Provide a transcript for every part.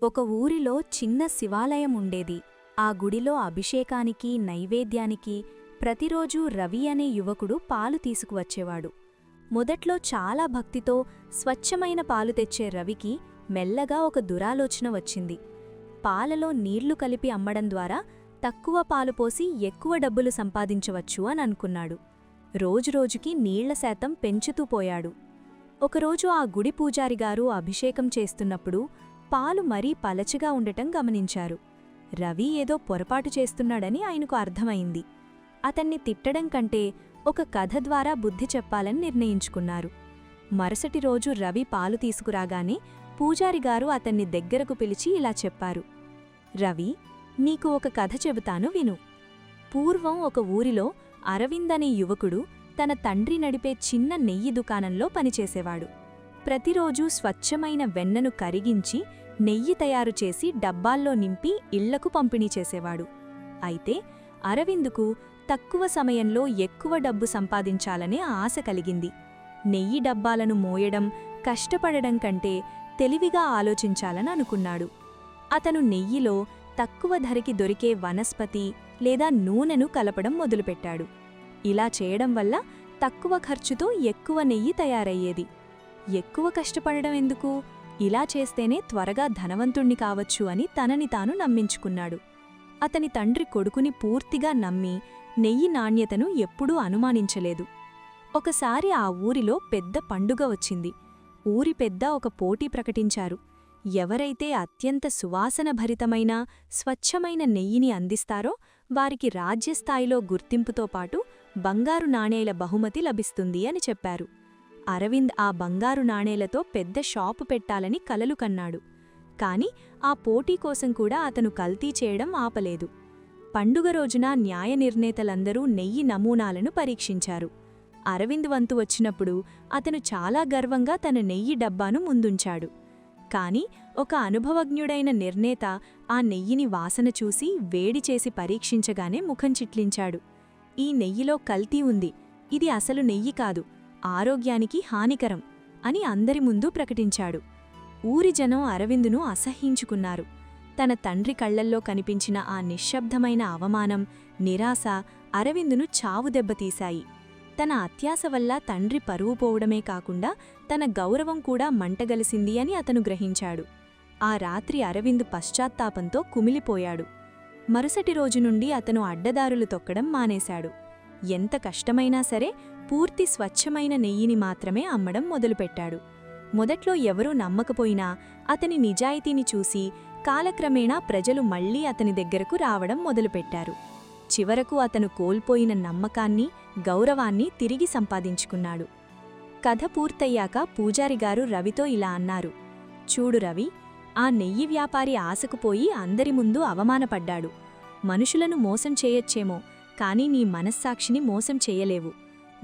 ఒక ఊరిలో చిన్న శివాలయం ఉండేది. ఆ గుడిలో అభిషేకానికి, నైవేద్యానికి ప్రతిరోజూ రవి అనే యువకుడు పాలు తీసుకువచ్చేవాడు. మొదట్లో చాలా భక్తితో స్వచ్ఛమైన పాలు తెచ్చే రవికి మెల్లగా ఒక దురాలోచన వచ్చింది. పాలలో నీళ్లు కలిపి అమ్మడం ద్వారా తక్కువ పాలు పోసి ఎక్కువ డబ్బులు సంపాదించవచ్చు అని అనుకున్నాడు. రోజురోజుకి నీళ్ల శాతం పెంచుతూ పోయాడు. ఒకరోజు ఆ గుడి పూజారిగారు అభిషేకం చేస్తున్నప్పుడు పాలు మరీ పలచగా ఉండటం గమనించారు. రవి ఏదో పొరపాటు చేస్తున్నాడని ఆయనకు అర్థమైంది. అతన్ని తిట్టడం కంటే ఒక కథ ద్వారా బుద్ధి చెప్పాలని నిర్ణయించుకున్నారు. మరుసటి రోజు రవి పాలు తీసుకురాగానే పూజారిగారు అతన్ని దగ్గరకు పిలిచి ఇలా చెప్పారు. రవి, నీకు ఒక కథ చెబుతాను విను. పూర్వం ఒక ఊరిలో అరవింద్ అనే యువకుడు తన తండ్రి నడిపే చిన్న నెయ్యి దుకాణంలో పనిచేసేవాడు. ప్రతిరోజూ స్వచ్ఛమైన వెన్నను కరిగించి నెయ్యి తయారుచేసి డబ్బాల్లో నింపి ఇళ్లకు పంపిణీ చేసేవాడు. అయితే అరవిందుకు తక్కువ సమయంలో ఎక్కువ డబ్బు సంపాదించాలనే ఆశ కలిగింది. నెయ్యి డబ్బాలను మోయడం, కష్టపడడం కంటే తెలివిగా ఆలోచించాలని అనుకున్నాడు. అతను నెయ్యిలో తక్కువ ధరకి దొరికే వనస్పతి లేదా నూనెను కలపడం మొదలుపెట్టాడు. ఇలా చేయడం వల్ల తక్కువ ఖర్చుతో ఎక్కువ నెయ్యి తయారయ్యేది. ఎక్కువ కష్టపడడం ఎందుకు? ఇలా చేస్తేనే త్వరగా ధనవంతుణ్ణి కావచ్చు అని తనని తాను నమ్మించుకున్నాడు. అతని తండ్రి కొడుకుని పూర్తిగా నమ్మి నెయ్యి నాణ్యతను ఎప్పుడూ అనుమానించలేదు. ఒకసారి ఆ ఊరిలో పెద్ద పండుగ వచ్చింది. ఊరి పెద్ద ఒక పోటీ ప్రకటించారు. ఎవరైతే అత్యంత సువాసనభరితమైన స్వచ్ఛమైన నెయ్యిని అందిస్తారో వారికి రాజ్యస్థాయిలో గుర్తింపుతో పాటు బంగారు నాణేల బహుమతి లభిస్తుంది అని చెప్పారు. అరవింద్ ఆ బంగారు నాణేలతో పెద్ద షాపు పెట్టాలని కలలు కన్నాడు. కాని ఆ పోటీ కోసం కూడా అతను కల్తీ చేయడం ఆపలేదు. పండుగ రోజున న్యాయ నిర్ణేతలందరూ నెయ్యి నమూనాలను పరీక్షించారు. అరవింద్ వంతు వచ్చినప్పుడు అతను చాలా గర్వంగా తన నెయ్యి డబ్బాను ముందుంచాడు. కాని ఒక అనుభవజ్ఞుడైన నిర్ణేత ఆ నెయ్యిని వాసన చూసి వేడిచేసి పరీక్షించగానే ముఖం చిట్లించాడు. ఈ నెయ్యిలో కల్తీ ఉంది, ఇది అసలు నెయ్యి కాదు, ఆరోగ్యానికి హానికరం అని అందరి ముందు ప్రకటించాడు. ఊరి జనం అరవిందును అసహ్యించుకున్నారు. తన తండ్రి కళ్లల్లో కనిపించిన ఆ నిశ్శబ్దమైన అవమానం, నిరాశ అరవిందును చావు దెబ్బతీశాయి. తన అత్యాశ వల్ల తండ్రి పరువు పోవడమే కాకుండా తన గౌరవం కూడా మంటగలిసింది అని అతను గ్రహించాడు. ఆ రాత్రి అరవింద్ పశ్చాత్తాపంతో కుమిలిపోయాడు. మరుసటి రోజు నుండి అతను అడ్డదారులు తొక్కడం మానేశాడు. ఎంత కష్టమైనా సరే పూర్తి స్వచ్ఛమైన నెయ్యిని మాత్రమే అమ్మడం మొదలుపెట్టాడు. మొదట్లో ఎవరూ నమ్మకపోయినా అతని నిజాయితీని చూసి కాలక్రమేణా ప్రజలు మళ్లీ అతని దగ్గరకు రావడం మొదలుపెట్టారు. చివరకు అతను కోల్పోయిన నమ్మకాన్ని, గౌరవాన్ని తిరిగి సంపాదించుకున్నాడు. కథ పూర్తయ్యాక పూజారిగారు రవితో ఇలా అన్నారు. చూడు రవి, ఆ నెయ్యి వ్యాపారి ఆశకుపోయి అందరి ముందు అవమానపడ్డాడు. మనుషులను మోసం చేయొచ్చేమో, కాని నీ మనస్సాక్షిని మోసం చేయలేవు.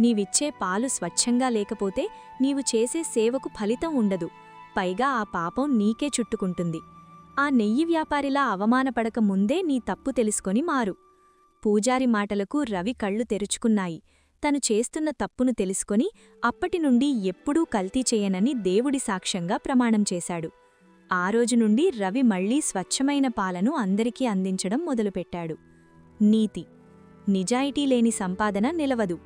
నీవిచ్చే పాలు స్వచ్ఛంగా లేకపోతే నీవు చేసే సేవకు ఫలితం ఉండదు. పైగా ఆ పాపం నీకే చుట్టుకుంటుంది. ఆ నెయ్యి వ్యాపారిలా అవమానపడక ముందే నీ తప్పు తెలుసుకొని మారు. పూజారి మాటలకు రవి కళ్ళు తెరుచుకున్నాయి. తను చేస్తున్న తప్పును తెలుసుకొని అప్పటినుండి ఎప్పుడూ కల్తీ చేయనని దేవుడి సాక్ష్యంగా ప్రమాణం చేశాడు. ఆ రోజు నుండి రవి మళ్లీ స్వచ్ఛమైన పాలను అందరికీ అందించడం మొదలుపెట్టాడు. నీతి: నిజాయితీ లేని సంపాదన నిలవదు.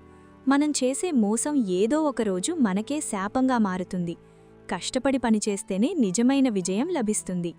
మనం చేసే మోసం ఏదో ఒకరోజు మనకే శాపంగా మారుతుంది. కష్టపడి పనిచేస్తేనే నిజమైన విజయం లభిస్తుంది.